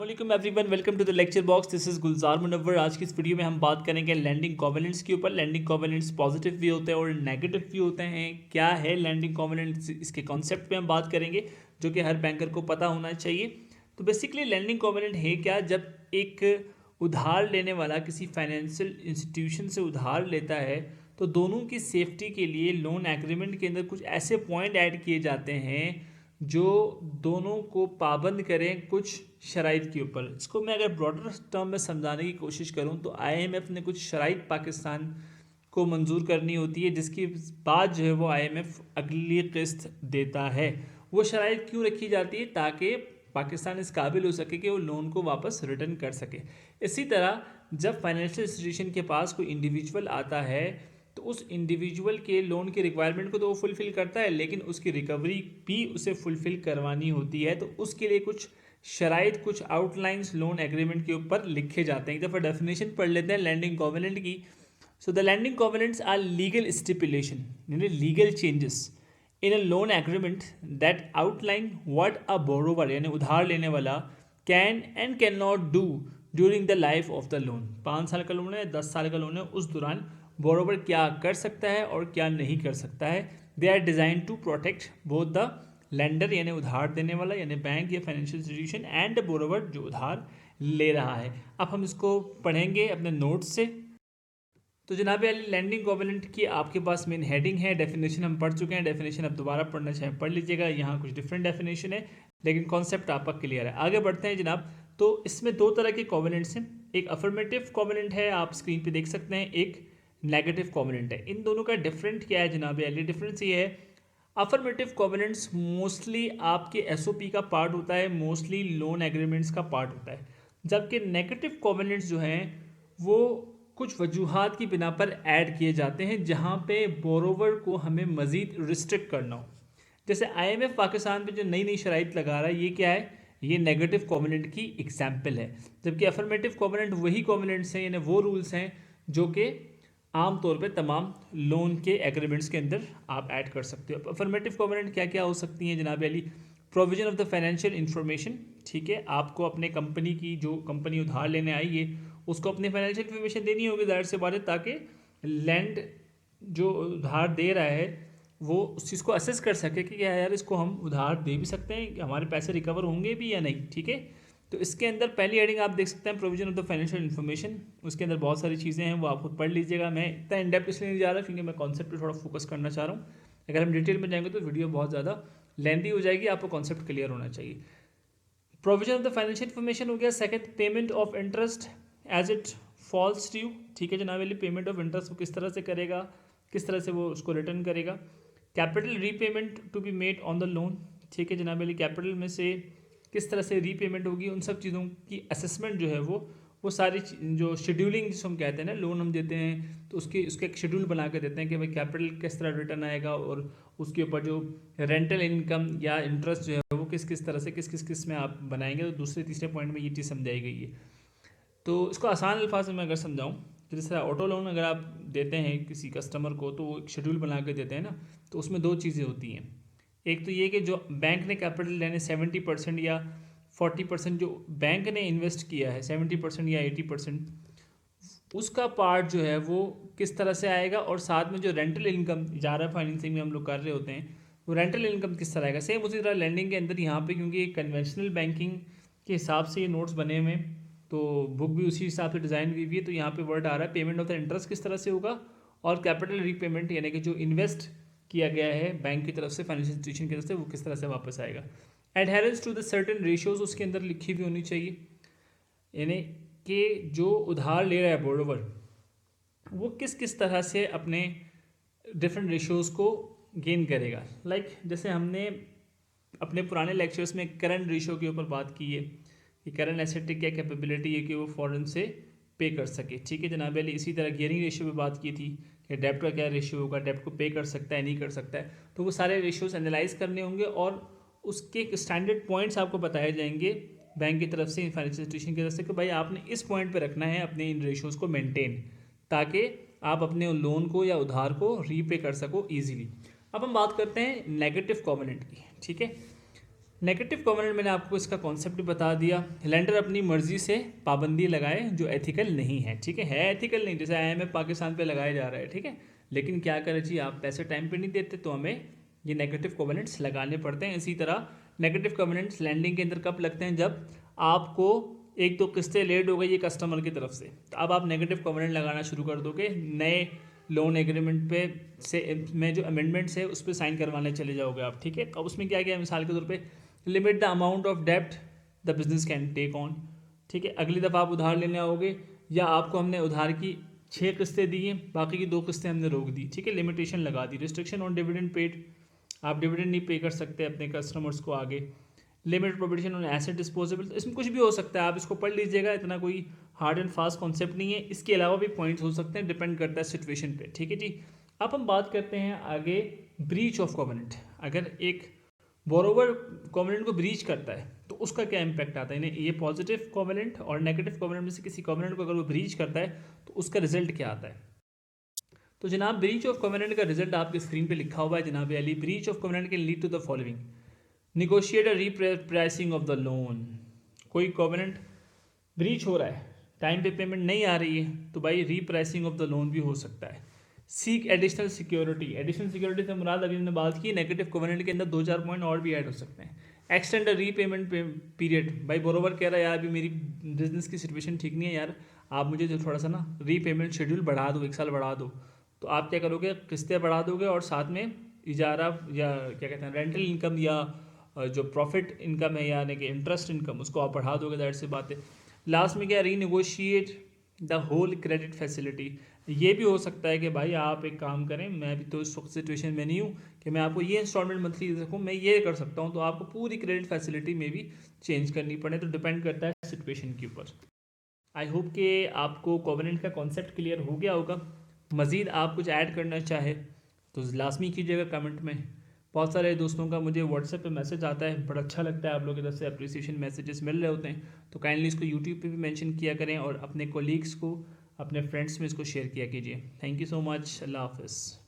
वालेकुम everyone, welcome to the lecture box. This is Gulzar Munawwar. आज की इस वीडियो में हम बात करेंगे लैंडिंग कॉवेनेंट्स के ऊपर। लैंडिंग कॉवेनेंट्स पॉजिटिव भी होते हैं और नेगेटिव भी होते हैं। क्या है लैंडिंग कॉवेनेंट्स, इसके कॉन्सेप्ट पे हम बात करेंगे जो कि हर बैंकर को पता होना चाहिए। तो बेसिकली लैंडिंग कॉवेनेंट है क्या, जब एक उधार लेने वाला किसी फाइनेंशियल इंस्टीट्यूशन से उधार लेता है तो दोनों की सेफ्टी के लिए लोन एग्रीमेंट के अंदर कुछ ऐसे पॉइंट ऐड किए जाते हैं जो दोनों को पाबंद करें कुछ शराइत के ऊपर। इसको मैं अगर ब्रॉडर टर्म में समझाने की कोशिश करूं तो आईएमएफ ने कुछ शराइत पाकिस्तान को मंजूर करनी होती है, जिसके बाद जो है वो आईएमएफ अगली किस्त देता है। वो शराइत क्यों रखी जाती है? ताकि पाकिस्तान इस काबिल हो सके कि वो लोन को वापस रिटर्न कर सके। इसी तरह जब फाइनेंशियल इंस्टीट्यूशन के पास कोई इंडिविजुअल आता है तो उस इंडिविजुअल के लोन की रिक्वायरमेंट को तो वो फुलफ़िल करता है, लेकिन उसकी रिकवरी भी उसे फुलफ़िल करवानी होती है। तो उसके लिए कुछ शराइत, कुछ आउटलाइंस लोन एग्रीमेंट के ऊपर लिखे जाते हैं। एक दफ़ा डेफिनेशन पढ़ लेते हैं लैंडिंग कॉवेनेंट की। So the landing covenants are legal stipulation, यानी legal changes in a loan agreement that outline what a borrower, यानी उधार लेने वाला can and can not do during the life of the loan. 5 साल का loan है, 10 साल का लोन है, उस दौरान बोरोवर क्या कर सकता है और क्या नहीं कर सकता है। They are designed to protect both the lender, यानी उधार देने वाला यानी बैंक या financial institution, and the borrower जो उधार ले रहा है। अब हम इसको पढ़ेंगे अपने नोट्स से। तो जनाब लैंडिंग कॉवेनेंट की आपके पास मेन हेडिंग है, डेफिनेशन हम पढ़ चुके हैं। डेफिनेशन अब दोबारा पढ़ना चाहें पढ़ लीजिएगा, यहाँ कुछ डिफरेंट डेफिनेशन है लेकिन कॉन्सेप्ट आपका क्लियर है। आगे बढ़ते हैं जनाब। तो इसमें दो तरह के कॉवेनेंट्स हैं, एक अफर्मेटिव कॉवेनेंट है, आप स्क्रीन पे देख सकते हैं, एक नेगेटिव कॉवेनेंट है। इन दोनों का डिफरेंट क्या है जनाब? डिफरेंस ये है, अफर्मेटिव कॉवेनेंट्स मोस्टली आपके एसओपी का पार्ट होता है, मोस्टली लोन एग्रीमेंट्स का पार्ट होता है, जबकि नेगेटिव कॉवेनेंट्स जो हैं वो कुछ वजूहात की बिना पर ऐड किए जाते हैं जहाँ पे बोरोवर को हमें मज़ीद रिस्ट्रिक्ट करना हो। जैसे आईएमएफ पाकिस्तान पे जो नई नई शराइत लगा रहा है, ये क्या है? ये नेगेटिव कॉवेनेंट की एग्जाम्पल है। जबकि अफर्मेटिव कॉवेनेंट वही कॉवेनेंट्स हैं, यानी वो रूल्स हैं जो कि आम तौर पे तमाम लोन के एग्रीमेंट्स के अंदर आप ऐड कर सकते हो। अफर्मेटिव कॉवेनेंट क्या क्या हो सकती हैं जनाब Ali? Provision of the financial information, ठीक है, आपको अपने कंपनी की, जो कंपनी उधार लेने आई है उसको अपनी फाइनेंशियल इन्फॉर्मेशन देनी होगी, जाहिर सी बात है, ताकि लैंड जो उधार दे रहा है वो उस चीज़ को असेस कर सके कि क्या यार इसको हम उधार दे भी सकते हैं, हमारे पैसे रिकवर होंगे भी या नहीं। ठीक है, तो इसके अंदर पहली हेडिंग आप देख सकते हैं provision of the financial information. उसके अंदर बहुत सारी चीज़ें हैं, वो आप खुद पढ़ लीजिएगा। मैं इतना इन डेप्थ इसलिए नहीं जा रहा क्योंकि मैं कॉन्सेप्ट पे थोड़ा फोकस करना चाह रहा हूँ। अगर हम डिटेल में जाएंगे तो वीडियो बहुत ज़्यादा लेंथी हो जाएगी, आपको कॉन्सेप्ट क्लियर होना चाहिए। Provision of the financial information हो गया। Second, payment of interest as it falls due. ठीक है जनाब वाली, पेमेंट ऑफ इंटरेस्ट वो किस तरह से करेगा, किस तरह से वो उसको रिटर्न करेगा। Capital repayment to be made on the loan. ठीक है जनाब वाली, कैपिटल में से किस तरह से रीपेमेंट होगी, उन सब चीज़ों की असेसमेंट जो है वो सारी जो शेड्यूलिंग जिसको हम कहते हैं ना, लोन हम देते हैं तो उसके एक शेड्यूल बना के देते हैं कि भाई कैपिटल किस तरह रिटर्न आएगा और उसके ऊपर जो रेंटल इनकम या इंटरेस्ट जो है वो किस किस तरह से किस में आप बनाएंगे। तो दूसरे तीसरे पॉइंट में ये चीज़ समझाई गई है। तो इसको आसान अल्फाज में अगर समझाऊँ तो जैसे ऑटो लोन अगर आप देते हैं किसी कस्टमर को तो वो एक शेड्यूल बना के देते हैं ना, तो उसमें दो चीज़ें होती हैं। एक तो ये कि जो बैंक ने कैपिटल लेने 70% या 40% जो बैंक ने इन्वेस्ट किया है, 70% या 80%, उसका पार्ट जो है वो किस तरह से आएगा, और साथ में जो रेंटल इनकम इजारा फाइनेंसिंग में हम लोग कर रहे होते हैं वो रेंटल इनकम किस तरह आएगा। सेम उसी तरह लैंडिंग के अंदर यहाँ पे, क्योंकि कन्वेंशनल बैंकिंग के हिसाब से ये नोट्स बने हुए हैं तो बुक भी उसी हिसाब से डिज़ाइन हुई है, तो यहाँ पे वर्ड आ रहा है पेमेंट ऑफ द इंटरेस्ट किस तरह से होगा, और कैपिटल रीपेमेंट यानी कि जो इन्वेस्ट किया गया है बैंक की तरफ से, फाइनेंशियल इंस्टीट्यूशन की तरफ से, वो किस तरह से वापस आएगा। Adherence to the certain ratios उसके अंदर लिखी हुई होनी चाहिए, यानी कि जो उधार ले रहा है बोरोवर वो किस किस तरह से अपने डिफरेंट रेशियोज़ को गेन करेगा। जैसे हमने अपने पुराने लेक्चर्स में करंट रेशियो के ऊपर बात की है कि करंट एसेट की क्या कैपेबिलिटी है कि वो फ़ौरन से पे कर सके। ठीक है जनाब अली, इसी तरह गियरिंग रेशियो पे बात की थी कि डेब्ट का क्या रेशियो होगा, डेब्ट को पे कर सकता है नहीं कर सकता है। तो वो सारे रेशियोज़ एनालाइज करने होंगे और उसके स्टैंडर्ड पॉइंट्स आपको बताए जाएंगे बैंक की तरफ से, फाइनेंशियल इंस्टीट्यूशन की तरफ से, कि भाई आपने इस पॉइंट पे रखना है अपने इन रेशियोज़ को मेंटेन, ताकि आप अपने लोन को या उधार को रीपे कर सको ईजिली। अब हम बात करते हैं नेगेटिव कॉवेनेंट की। ठीक है, नेगेटिव कॉवेनेंट मैंने आपको इसका कॉन्सेप्ट भी बता दिया। लेंडर अपनी मर्जी से पाबंदी लगाए जो एथिकल नहीं है, ठीक है एथिकल नहीं, जैसे IMF पाकिस्तान पे लगाया जा रहा है, ठीक है, लेकिन क्या करें जी, आप पैसे टाइम पे नहीं देते तो हमें ये नेगेटिव कॉवेनेंट्स लगाने पड़ते हैं। इसी तरह नेगेटिव कॉवेनेंट्स लैंडिंग के अंदर कब लगते हैं, जब आपको एक तो किस्तें लेट हो गई है कस्टमर की तरफ से, तो अब आप नेगेटिव कॉवेनेंट लगाना शुरू कर दोगे, नए लोन एग्रीमेंट पे से में जो अमेंडमेंट्स है उस पर साइन करवाने चले जाओगे आप, ठीक है। अब उसमें क्या किया, मिसाल के तौर पे लिमिट द अमाउंट ऑफ डेप्ट the business can take on, ठीक है। अगली दफ़ा आप उधार लेने आओगे, या आपको हमने उधार की 6 किस्तें दी हैं, बाकी की 2 किस्तें हमने रोक दी, ठीक है, लिमिटेशन लगा दी। रिस्ट्रिक्शन ऑन डिविडेंड पेड, आप डिविडेंड नहीं पे कर सकते अपने कस्टमर्स को आगे। Limit provision on asset disposable, तो इसमें कुछ भी हो सकता है, आप इसको पढ़ लीजिएगा, इतना कोई हार्ड एंड फास्ट कॉन्सेप्ट नहीं है। इसके अलावा भी पॉइंट्स हो सकते हैं, डिपेंड करता है सिचुएशन पे, ठीक है जी। अब हम बात करते हैं आगे ब्रीच ऑफ कॉवेनेंट। अगर एक बोरोवर कॉवेनेंट को ब्रीच करता है तो उसका क्या इम्पैक्ट आता है, ये पॉजिटिव कॉवेनेंट और नेगेटिव कॉवेनेंट में से किसी कॉवेनेंट को अगर वो ब्रीच करता है तो उसका रिजल्ट क्या आता है। तो जनाब ब्रीच ऑफ कॉवेनेंट का रिजल्ट आपके स्क्रीन पे लिखा हुआ है जनाब Ali. Breach of covenant can lead to the following, negotiate a repricing of the loan. कोई कॉवेनेंट ब्रीच हो रहा है, टाइम पे पेमेंट नहीं आ रही है, तो भाई रीप्राइसिंग ऑफ द लोन भी हो सकता है। Seek additional security, additional security से मुराद अभी हमने बात की, नेगेटिव कॉवेनेंट के अंदर 2-4 पॉइंट और भी ऐड हो सकते हैं। एक्सटेंड द रीपेमेंट पीरियड, भाई बोरोवर कह रहा है यार अभी मेरी बिजनेस की सिचुएशन ठीक नहीं है यार, आप मुझे जो थोड़ा सा ना रीपेमेंट शेड्यूल बढ़ा दो, 1 साल बढ़ा दो। तो आप क्या करोगे, किस्तें बढ़ा दोगे और साथ में इजारा या क्या कहते हैं रेंटल इनकम या जो प्रॉफिट इनकम है यानी कि इंटरेस्ट इनकम, उसको आप बढ़ा दोगे, दैट से बात है। लास्ट में क्या, renegotiate the whole credit facility. ये भी हो सकता है कि भाई आप एक काम करें, मैं भी तो इस वक्त सिचुएशन में नहीं हूँ कि मैं आपको ये इंस्टॉलमेंट मंथली दे सकूँ, मैं ये कर सकता हूँ, तो आपको पूरी क्रेडिट फैसिलिटी में भी चेंज करनी पड़े, तो डिपेंड करता है सिचुएशन के ऊपर। आई होप कि आपको कोवेनेंट का कॉन्सेप्ट क्लियर हो गया होगा। मज़ीद आप कुछ ऐड करना चाहे तो लाजमी कीजिएगा कमेंट में। बहुत सारे दोस्तों का मुझे व्हाट्सएप पे मैसेज आता है, बड़ा अच्छा लगता है, आप लोगों की तरफ से अप्रिसिएशन मैसेजेस मिल रहे होते हैं, तो काइंडली इसको यूट्यूब पे भी मेंशन किया करें और अपने कोलीग्स को, अपने फ्रेंड्स में इसको शेयर किया कीजिए। थैंक यू सो मच, अल्लाह हाफ़िज़।